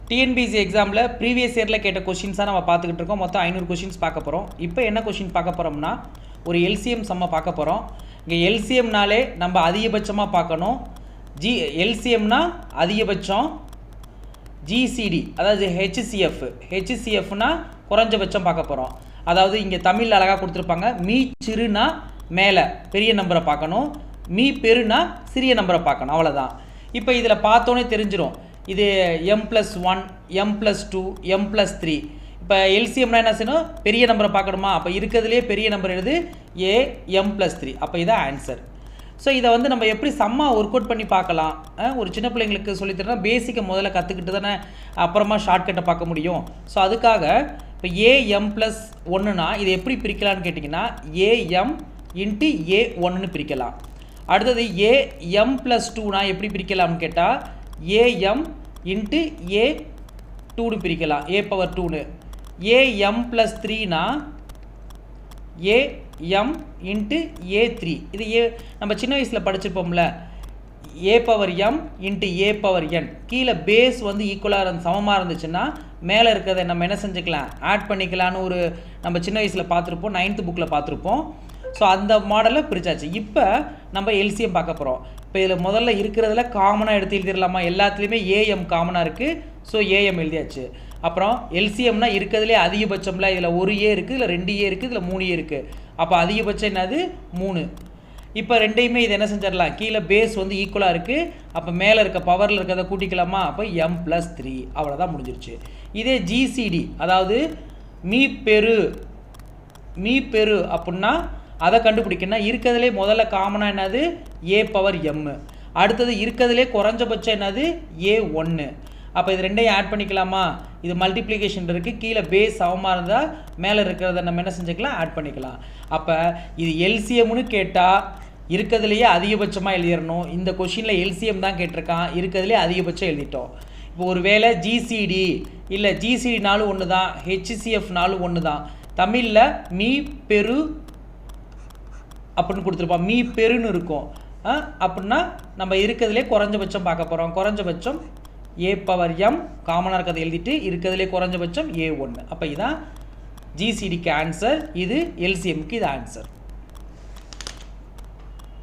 TNPSC எக்ஸாமில் previous இயரில் கேட்ட கொஷின்ஸாக நம்ம பார்த்துக்கிட்டு இருக்கோம். மொத்தம் 500 கொஷின்ஸ் பார்க்க போகிறோம். இப்போ என்ன கொஷின் பார்க்க போகிறோம்னா, ஒரு எல்சிஎம் சம்மை பார்க்க போகிறோம். இங்கே எல்சிஎம்னாலே நம்ம அதிகபட்சமாக பார்க்கணும். எல்சிஎம்னா அதிகபட்சம், ஜிசிடி அதாவது ஹெச்சிசிஎஃப்னா குறைஞ்சபட்சம் பார்க்க போகிறோம். அதாவது இங்கே தமிழ் அழகாக கொடுத்துருப்பாங்க. மீ சிறுனா மேலே பெரிய நம்பரை பார்க்கணும், மீ பெருனா சிறிய நம்பரை பார்க்கணும், அவ்வளோதான். இப்போ இதில் பார்த்தோன்னே தெரிஞ்சிடும் இது m+1, m+2, m+3. இப்போ எல்சிஎம்னா என்ன செய்யணும், பெரிய நம்பரை பார்க்கணுமா, அப்போ இருக்கிறதுலே பெரிய நம்பர் எழுது ஏ m+3. அப்போ இதான் ஆன்சர். ஸோ இதை வந்து நம்ம எப்படி சம்மா ஒர்க் அவுட் பண்ணி பார்க்கலாம். ஒரு சின்ன பிள்ளைங்களுக்கு சொல்லித்தரனா பேசிக்கை முதல்ல கற்றுக்கிட்டு தானே அப்புறமா ஷார்ட்கட்டை பார்க்க முடியும். ஸோ அதுக்காக இப்போ am+1னா இதை எப்படி பிரிக்கலான்னு கேட்டிங்கன்னா am இன்ட்டு a1ன்னு பிரிக்கலாம். அடுத்தது am+2னா எப்படி பிரிக்கலாம்னு கேட்டால் am இன்ட்டு a2ன்னு பிரிக்கலாம், a/2ன்னு. am+3னா am இன்ட்டு a3. இது நம்ம சின்ன வயசில் படிச்சிருப்போம்ல, a/m இன்ட்டு a/n. கீழே பேஸ் வந்து ஈக்குவலாக சமமாக இருந்துச்சுன்னா மேலே இருக்கிறத நம்ம என்ன செஞ்சுக்கலாம், ஆட் பண்ணிக்கலான்னு ஒரு நம்ம சின்ன வயசில் பார்த்துருப்போம், 9th புக்கில் பார்த்துருப்போம். ஸோ அந்த மாடலை பிரித்தாச்சு. இப்போ நம்ம எல்சிஎம் பார்க்க போகிறோம். இப்போ இதில் முதல்ல இருக்கிறதுல காமனாக எடுத்து எழுதிடலாமா, எல்லாத்துலேயுமே ஏஎம் காமனாக இருக்குது. ஸோ ஏஎம் எழுதியாச்சு. அப்புறம் எல்சிஎம்னா இருக்கிறதுலே அதிகபட்சம்ல, இதில் ஒரு ஏ இருக்குது, இதில் 2 ஏ இருக்குது, இதில் 3 ஏ இருக்குது. அப்போ அதிகபட்சம் என்னது 3. இப்போ ரெண்டையுமே இது என்ன செஞ்சிடலாம், கீழே பேஸ் வந்து ஈக்குவலாக இருக்குது. அப்போ மேலே இருக்க பவரில் இருக்கிறத கூட்டிக்கலாமா, அப்போ m+3. அவ்வளோதான் முடிஞ்சிருச்சு. இதே ஜிசிடி அதாவது மீ பெரு அப்படின்னா அதை கண்டுபிடிக்கணும்னா இருக்கிறதுலே முதல்ல காமனாக என்னது a/m. அடுத்தது இருக்கிறதுலே குறைஞ்சபட்சம் என்னது a1. அப்போ இது ரெண்டையும் ஆட் பண்ணிக்கலாமா, இது மல்டிப்ளிகேஷன் இருக்குது. கீழே பேஸ் சமமாக இருந்தால் மேலே இருக்கிறத நம்ம என்ன செஞ்சுக்கலாம், ஆட் பண்ணிக்கலாம். அப்போ இது எல்சிஎம்னு கேட்டால் இருக்கிறதுலையே அதிகபட்சமாக எழுதிடணும். இந்த கொஷினில் எல்சிஎம் தான் கேட்டிருக்கான், இருக்கிறதுலே அதிகபட்சம் எழுதிட்டோம். இப்போ ஒரு வேளை ஜிசிடி இல்லை, ஜிசிடினாலும் ஒன்று தான், ஹெச்சிசிஎஃப்னாலும் ஒன்று தான். தமிழில் மீ பெரு அப்படின்னு கொடுத்துருப்போம், மீ பெருன்னு இருக்கும். அப்படின்னா நம்ம இருக்கிறதுலே குறைஞ்சபட்சம் பார்க்க போகிறோம். குறைஞ்சபட்சம் a/m காமனாக இருக்கிறத எழுதிட்டு இருக்கிறதுலே குறைஞ்சபட்சம் a1. அப்போ இதுதான் ஜிசிடிக்கு ஆன்சர், இது எல்சிஎம்க்கு இது ஆன்சர்.